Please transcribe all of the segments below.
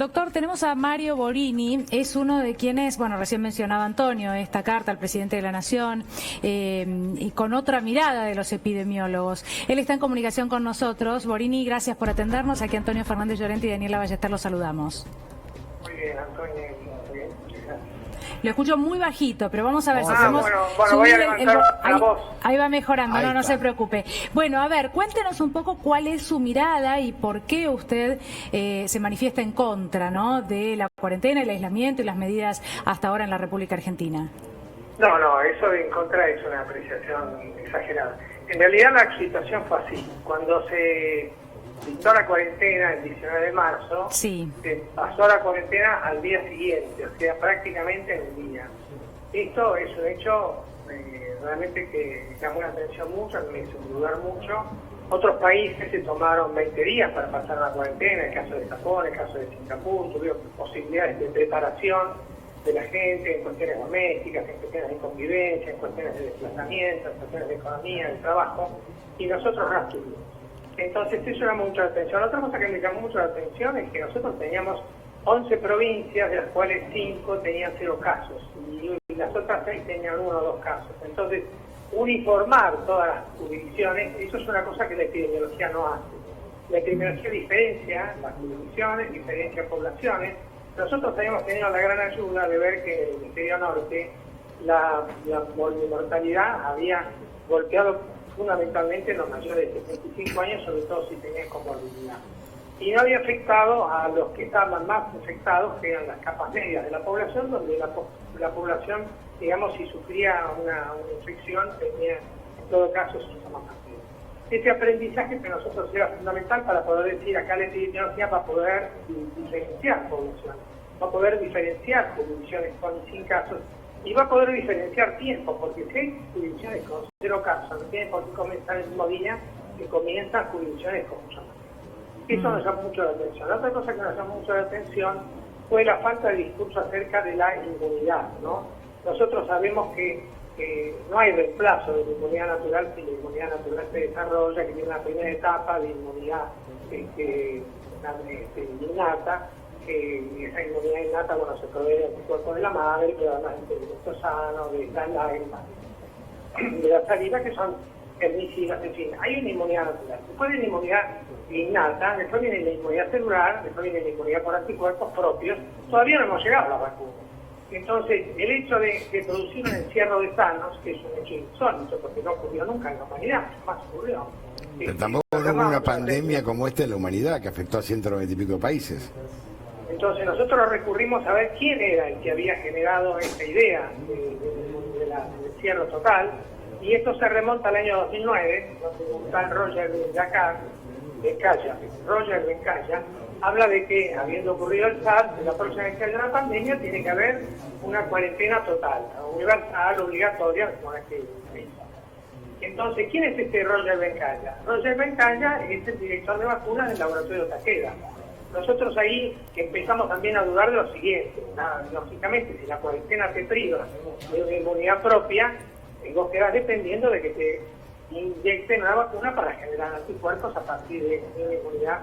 Doctor, tenemos a Mario Borini, es uno de quienes, bueno, recién mencionaba Antonio, esta carta al presidente de la Nación, y con otra mirada de los epidemiólogos. Él está en comunicación con nosotros. Borini, gracias por atendernos. Aquí Antonio Fernández Llorente y Daniela Ballester los saludamos. Muy bien, Antonio, muy bien. Lo escucho muy bajito, pero vamos a ver si hacemos bueno, voy a levantar la voz. Ahí va mejorando, Ahí no está. se preocupe. Bueno, a ver, cuéntenos un poco cuál es su mirada y por qué usted se manifiesta en contra, ¿no?, de la cuarentena, el aislamiento y las medidas hasta ahora en la República Argentina. No, eso de en contra es una apreciación exagerada. En realidad la situación fue así. Cuando se dictó la cuarentena el 19 de marzo, Sí. se pasó la cuarentena al día siguiente, o sea, prácticamente en el día. Esto es un hecho realmente que llamó la atención mucho, me hizo dudar mucho. Otros países se tomaron 20 días para pasar la cuarentena, el caso de Japón, el caso de Singapur, tuvieron posibilidades de preparación de la gente en cuestiones domésticas, en cuestiones de convivencia, en cuestiones de desplazamiento, en cuestiones de economía, de trabajo, y nosotros no las tuvimos. Entonces eso llamó mucho la atención. Otra cosa que me llamó mucho la atención es que nosotros teníamos 11 provincias, de las cuales 5 tenían 0 casos, y las otras 6 tenían 1 o 2 casos. Entonces, uniformar todas las jurisdicciones, eso es una cosa que la epidemiología no hace. La epidemiología diferencia las jurisdicciones, diferencia poblaciones. Nosotros habíamos tenido la gran ayuda de ver que en el hemisferio norte la mortalidad había golpeado fundamentalmente los mayores de 75 años, sobre todo si tenían comorbilidad. Y no había afectado a los que estaban más afectados, que eran las capas medias de la población, donde la población, digamos, si sufría una infección, tenía en todo caso síntomas activos. Este aprendizaje para nosotros era fundamental para poder decir acá la epidemiología va a poder diferenciar poblaciones, va a poder diferenciar jurisdicciones con y sin casos, y va a poder diferenciar tiempo, porque si hay jurisdicciones con 0 casos, no tiene por qué comenzar el mismo día que comienzan jurisdicciones con mucho más. Eso nos llamó mucho la atención. La otra cosa que nos llamó mucho la atención fue la falta de discurso acerca de la inmunidad, ¿no? Nosotros sabemos que no hay reemplazo de la inmunidad natural si la inmunidad natural se desarrolla, que tiene una primera etapa de inmunidad innata, que esa inmunidad innata, bueno, se provee de anticuerpos de la madre, pero además de intestino sano, de las lágrimas, de la saliva, que son herbicidas, en fin, hay una inmunidad natural. Después viene la inmunidad innata, después viene la inmunidad celular, después viene la inmunidad por anticuerpos propios. Todavía no hemos llegado a la vacuna. Entonces, el hecho de producir un encierro de sanos, que es un hecho insólito, porque no ocurrió nunca en la humanidad, jamás ocurrió. Pero tampoco hubo una pandemia como esta en la humanidad que afectó a 190 y pico de países. Entonces nosotros recurrimos a ver quién era el que había generado esta idea del encierro total, y esto se remonta al año 2009, donde un tal Roger Bencaya habla de que, habiendo ocurrido el SARS, en la próxima vez que haya una pandemia tiene que haber una cuarentena total, universal, obligatoria, como la que hizo. Entonces, ¿quién es este Roger Bencaya? Roger Bencaya es el director de vacunas del laboratorio Takeda. Nosotros ahí empezamos también a dudar de lo siguiente. Lógicamente, si la cuarentena te priva de una inmunidad propia, vos quedás dependiendo de que te inyecten una vacuna para generar anticuerpos a partir de una inmunidad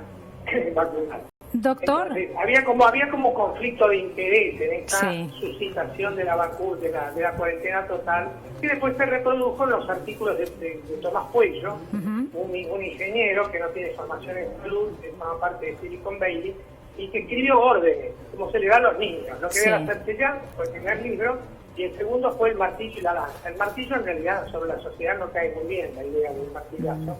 vacunal. Doctor. Entonces, había como conflicto de interés en esta suscitación de la vacuna, de la cuarentena total, que después se reprodujo en los artículos de Tomás Puello, un ingeniero que no tiene formación en salud, que forma parte de Silicon Valley, y que escribió órdenes, como se le da a los niños. No quería hacerse ya, fue el primer libro, y el segundo fue El martillo y la lanza. El martillo, en realidad, sobre la sociedad no cae muy bien la idea del martillazo.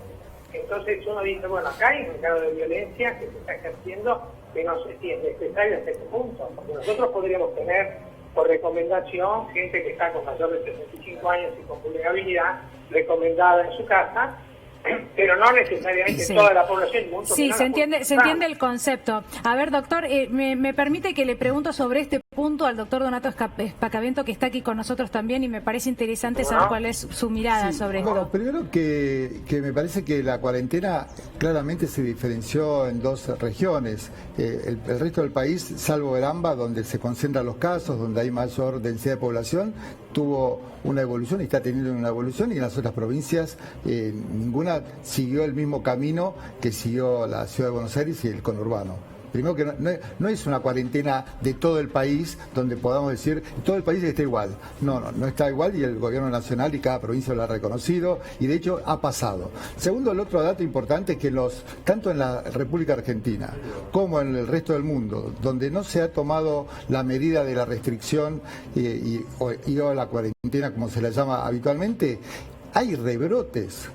Entonces uno dice, bueno, acá hay un grado de violencia que se está ejerciendo que no sé si es necesario hasta este punto, porque nosotros podríamos tener por recomendación gente que está con mayor de 65 años y con vulnerabilidad recomendada en su casa, pero no necesariamente toda la población. Mucho se entiende el concepto. A ver, doctor, me permite que le pregunto sobre este punto al doctor Donato Espacavento, que está aquí con nosotros también, y me parece interesante saber cuál es su mirada sobre esto. Bueno, primero que me parece que la cuarentena claramente se diferenció en 2 regiones. El resto del país, salvo Heramba, donde se concentran los casos, donde hay mayor densidad de población, tuvo una evolución y está teniendo una evolución, y en las otras provincias ninguna siguió el mismo camino que siguió la ciudad de Buenos Aires y el conurbano. Primero que no es una cuarentena de todo el país donde podamos decir todo el país está igual. No está igual, y el gobierno nacional y cada provincia lo ha reconocido, y de hecho ha pasado. Segundo, el otro dato importante es que tanto en la República Argentina como en el resto del mundo, donde no se ha tomado la medida de la restricción o la cuarentena, como se la llama habitualmente, hay rebrotes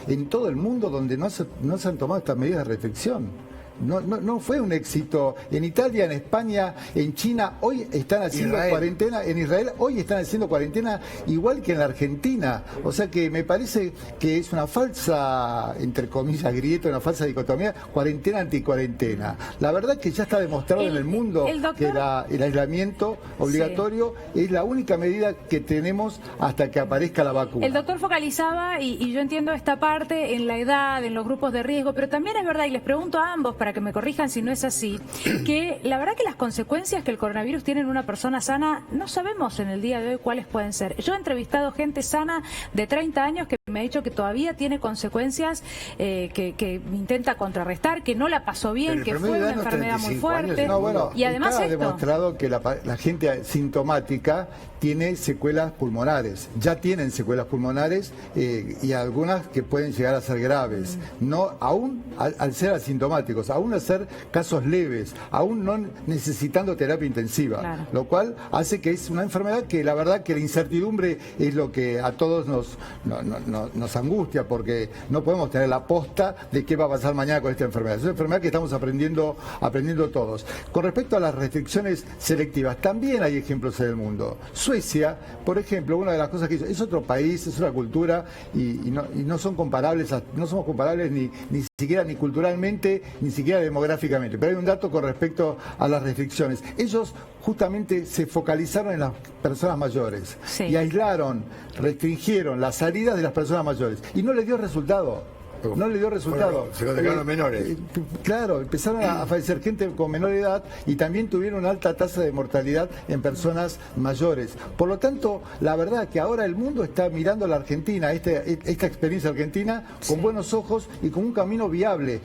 en todo el mundo donde no se han tomado estas medidas de restricción. No fue un éxito. En Italia, en España, en China, hoy están haciendo cuarentena. En Israel, hoy están haciendo cuarentena igual que en la Argentina. O sea que me parece que es una falsa, entre comillas, grieta, una falsa dicotomía, cuarentena anticuarentena. La verdad que ya está demostrado en el mundo que el aislamiento obligatorio es la única medida que tenemos hasta que aparezca la vacuna. El doctor focalizaba, y yo entiendo esta parte, en la edad, en los grupos de riesgo, pero también es verdad, y les pregunto a ambos para que me corrijan si no es así, que la verdad que las consecuencias que el coronavirus tiene en una persona sana no sabemos en el día de hoy cuáles pueden ser. Yo he entrevistado gente sana de 30 años que me ha dicho que todavía tiene consecuencias que intenta contrarrestar, que no la pasó bien, que fue una enfermedad muy fuerte. Y además está demostrado que la gente sintomática tiene secuelas pulmonares, ya tienen secuelas pulmonares y algunas que pueden llegar a ser graves, no aún al ser asintomáticos, aún al ser casos leves, aún no necesitando terapia intensiva, lo cual hace que es una enfermedad que la verdad que la incertidumbre es lo que a todos nos angustia, porque no podemos tener la posta de qué va a pasar mañana con esta enfermedad. Es una enfermedad que estamos aprendiendo todos. Con respecto a las restricciones selectivas, también hay ejemplos en el mundo. Suecia, por ejemplo, una de las cosas que hizo, es otro país, es una cultura y no son comparables, no somos comparables ni siquiera ni culturalmente, ni siquiera demográficamente. Pero hay un dato con respecto a las restricciones. Ellos justamente se focalizaron en las personas mayores y aislaron, restringieron las salidas de las personas mayores y no les dio resultado. No le dio resultado. Se contagiaron los menores. Claro, empezaron a fallecer gente con menor edad y también tuvieron una alta tasa de mortalidad en personas mayores. Por lo tanto, la verdad que ahora el mundo está mirando a la Argentina, esta experiencia argentina, con buenos ojos y con un camino viable.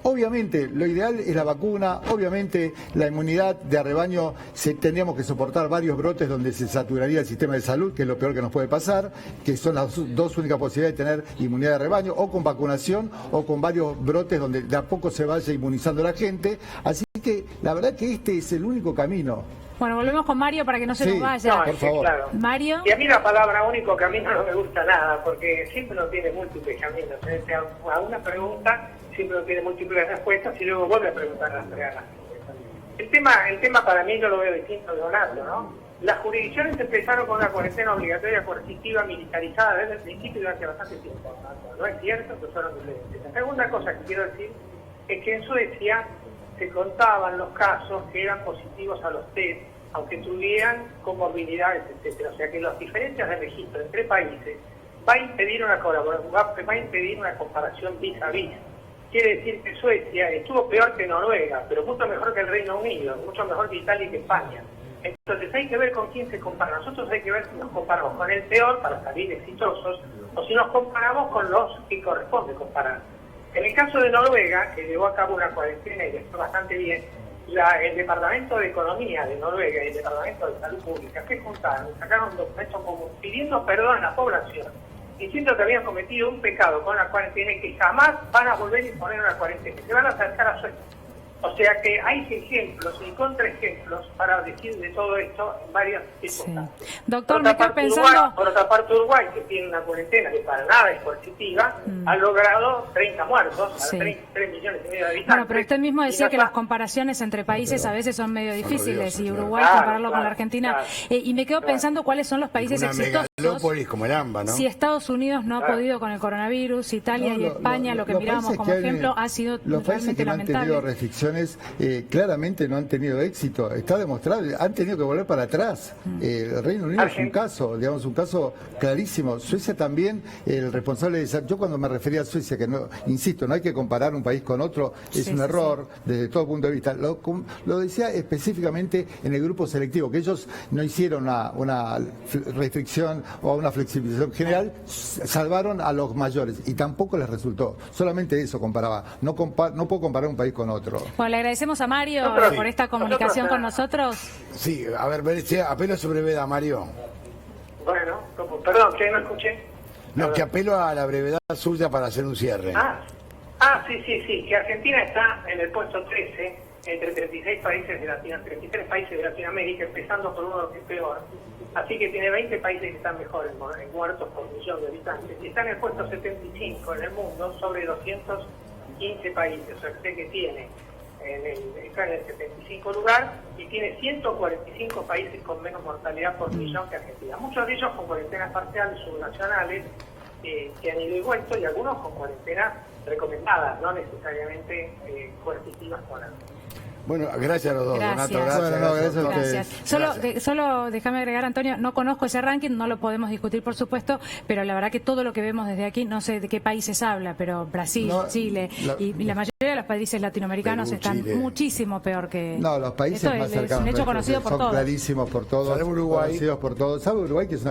Obviamente, lo ideal es la vacuna, obviamente la inmunidad de rebaño, tendríamos que soportar varios brotes donde se saturaría el sistema de salud, que es lo peor que nos puede pasar, que son las dos únicas posibilidades de tener inmunidad de rebaño, o con vacunación, o con varios brotes donde de a poco se vaya inmunizando la gente. Así que la verdad que este es el único camino. Bueno, volvemos con Mario para que no se nos vaya. No, por favor. Claro. Mario. Y a mí la palabra único camino no me gusta nada, porque siempre no tiene múltiples caminos. A una pregunta siempre no tiene múltiples respuestas y luego vuelve a preguntar las respuestas. El tema para mí yo lo veo distinto de Leonardo, ¿no? Las jurisdicciones empezaron con una cuarentena obligatoria coercitiva militarizada desde el principio y durante bastante tiempo. No es cierto que fueron violentos. La segunda cosa que quiero decir es que en Suecia se contaban los casos que eran positivos a los test, aunque tuvieran comorbilidades, etcétera. O sea que las diferencias de registro entre países va a impedir una comparación vis a vis. Quiere decir que Suecia estuvo peor que Noruega, pero mucho mejor que el Reino Unido, mucho mejor que Italia y que España. Entonces hay que ver con quién se compara. Nosotros hay que ver si nos comparamos con el peor para salir exitosos o si nos comparamos con los que corresponde comparar. En el caso de Noruega, que llevó a cabo una cuarentena y le fue bastante bien, el Departamento de Economía de Noruega y el Departamento de Salud Pública se juntaron y sacaron documentos como pidiendo perdón a la población, diciendo que habían cometido un pecado con la cuarentena y que jamás van a volver a imponer una cuarentena, se van a acercar a Suecia. O sea que hay ejemplos y contraejemplos para decir de todo esto en varias circunstancias. Sí. Doctor, me está pensando... Por otra parte, Uruguay, que tiene una cuarentena que para nada es coercitiva, ha logrado 30 muertos, a 3 millones y medio de habitantes. Bueno, pero usted mismo decía que las comparaciones entre países a veces son medio difíciles, y Uruguay compararlo con la Argentina. Y me quedo pensando cuáles son los países exitosos. Como el AMBA, ¿no? Si Estados Unidos no ha podido con el coronavirus, Italia y España, lo que mirábamos como ejemplo, ha sido realmente lamentable. Claramente no han tenido éxito, está demostrado, han tenido que volver para atrás. El Reino Unido es un caso clarísimo. Suecia también, el responsable de yo cuando me refería a Suecia, que no, insisto, no hay que comparar un país con otro, es un error desde todo punto de vista. Lo decía específicamente en el grupo selectivo, que ellos no hicieron una restricción o una flexibilización general, salvaron a los mayores y tampoco les resultó. Solamente eso comparaba. No puedo comparar un país con otro. Bueno, Bueno, le agradecemos a Mario Nosotros- por esta comunicación con nosotros. Sí, a ver, apelo sobre brevedad, Mario. Bueno, perdón, que no escuché. No, que apelo a la brevedad suya para hacer un cierre. Sí, que Argentina está en el puesto 13 entre 33 países de Latinoamérica, empezando por uno que es peor. Así que tiene 20 países que están mejor en muertos por millón de habitantes. Y está en el puesto 75 en el mundo sobre 215 países. O sea, que tiene está en el 75 lugar y tiene 145 países con menos mortalidad por millón que Argentina. Muchos de ellos con cuarentenas parciales subnacionales que han ido y vuelto, y algunos con cuarentenas recomendadas, no necesariamente coercitivas por algo. Bueno, gracias a los dos. Gracias. Donato, gracias. Bueno, no, gracias a ustedes. Gracias. Solo déjame agregar, Antonio, no conozco ese ranking, no lo podemos discutir, por supuesto, pero la verdad que todo lo que vemos desde aquí, no sé de qué países habla, pero Brasil, No, Chile y la mayoría de los países latinoamericanos Perú, están Chile. muchísimo peor que... No, los países Esto más es cercanos un hecho nuestros, conocido por son todos. clarísimos por todos, Salvo Uruguay. conocidos por todos. Salvo Uruguay, que es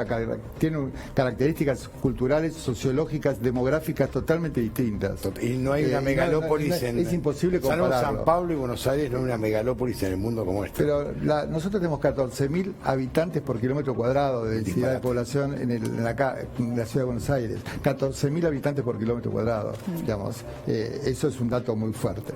tiene características culturales, sociológicas, demográficas totalmente distintas. Y no hay una megalópolis es imposible Salvo compararlo. San Pablo y Buenos Aires, no hay una megalópolis en el mundo como esta. Pero nosotros tenemos 14.000 habitantes por kilómetro cuadrado de densidad de población en la ciudad de Buenos Aires. 14.000 habitantes por kilómetro cuadrado, digamos. Eso es un dato muy fuerte.